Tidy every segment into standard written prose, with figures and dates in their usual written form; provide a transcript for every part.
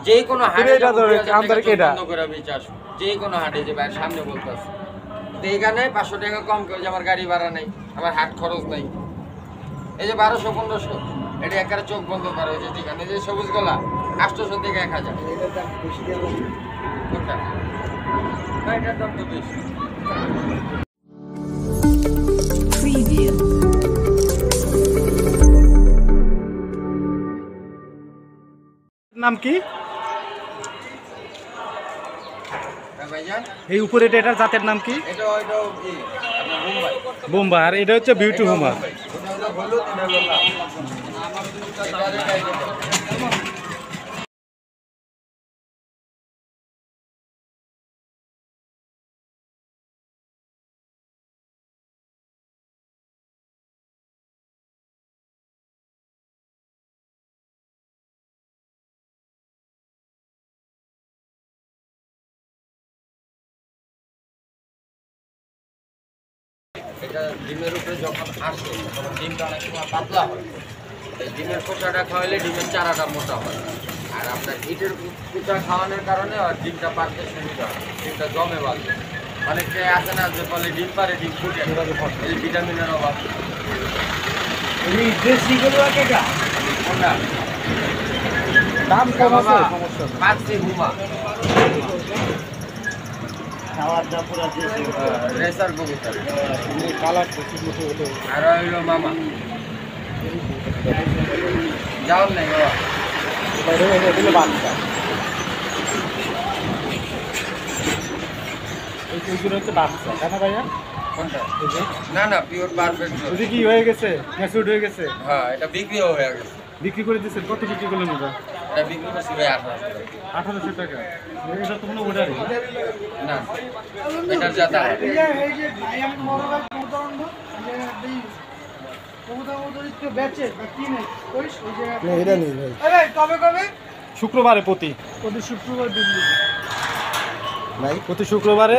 যে কোনো হাটে এটা ধরে আমদানি কেটা বন্ধ করে বিচার যে কোনো হাটে যে ভাই সামনে বলতেছে তো এইখানে 500 টাকা কম করে যে আমার গাড়ি ভাড়া নেই আমার হাট খরচ নাই এই যে 1200-1500 এটা একেবারে চোখ বন্ধ করা হয়েছে ঠিকানা যে সবুজ গলা 800 থেকে 1000 কোনটা এটার দাম তো বেশি নাম কি ভাইজান এই উপরে এটার জাতের নাম কি এটা কি আপনার মুম্বাই বোম্বা আর এটা হচ্ছে বিউটি হোমা এটা হলো হলুদ এটা হলো লাল এটা ডিমের উপরে যখন আসে তখন ডিমটা অনেক সময় পাতলা হয় এই ডিমের খোসাটা খাওয়ালে ডিমের চারাটা মোটা হয় আর আপনার ইটের কুচা খাওয়ানোর কারণে আর ডিমটা পারতে সুবিধা হয় ডিমটা জমে বাড়বে অনেকে আছে না যে বলে ডিম পারে ডিম ফুটে এই ভিটামিনের অভাব কোনটা দাম কম আছে সমস্যা পাচ্ছি হুমা রেসার কবুতর কালার আর হইল মামা যাও নাই বাবা বাচ্চা এইগুলো হচ্ছে বাচ্চা কেন ভাইয়া কোনটা না না পিওর পারফেক্ট ওই কি হয়ে গেছে ম্যাচুড হয়ে গেছে হ্যাঁ এটা বিক্রিও হয়ে গেছে বিক্রি করে দিচ্ছেন কত বিক্রি করলেন ওটা এটা বিক্রি করছি ভাই 1800 টাকা এটা তো কোনো ওটারই না এটার যা দাম এটা নেই ভাই কবে শুক্রবারে প্রতি শুক্রবার দিল্লি ভাই প্রতি শুক্রবারে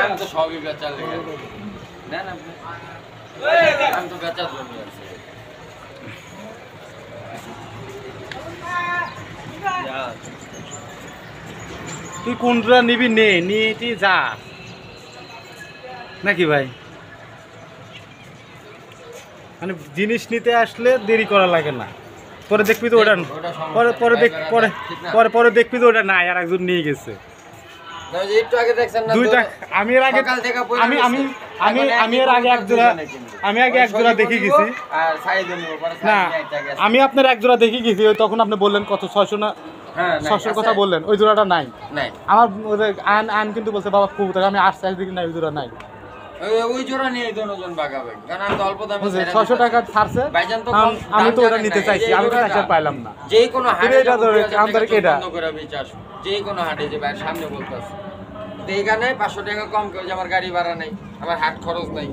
আমি তো সবই বেচার লেগে না না আমি তো বেচার জন্য আছি তুই কোনটা নিবি নে নিয়ে তুই যা নাকি ভাই মানে জিনিস নিতে আসলে দেরি করা লাগে না পরে দেখবি তো ওটা পরে পরে দেখ পরে পরে পরে দেখবি তো ওটা নাই আর একজন নিয়ে গেছে একটু আগে দেখছেন না দুইটা আমি এর আগে আমি আমি আমি আমি এর আগে এক জোড়া দেখে গেছি না আমি আপনার এক জোড়া দেখে গেছি ওই তখন আপনি বললেন কত 600 না 600 কথা বললেন ওই জোড়াটা নাই আমার আন কিন্তু বলছে বাবা খুব আমি 8 দিকে নাই ওই জোড়া নাই ওই জোড়া নিয়ে দুজন ভাগাবে কারণ আমি তো অল্প দামে 600 টাকা ছাড়ছে আমি তো ওটা নিতে চাইছি আমি তো টাকা পাইলাম না যে কোনো হাটে এটা ধরে আমদানি কেটা বন্ধ করে বিচার যে কোনো হাটে যে ভাই সামনে বলতেছে তো এইখানে 500 টাকা কম করে যে আমার গাড়ি ভাড়া নেই আমার হাট খরচ নাই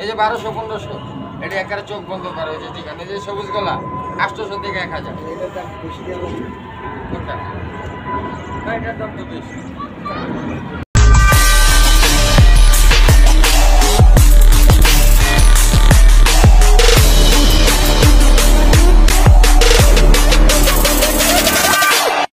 এই যে 1200-1500 এটা একেবারে চোখ বন্ধ করা হয়েছে ঠিকানা যে সবুজ গলা 800 থেকে 1000 কোনটা এটার দাম তো বেশি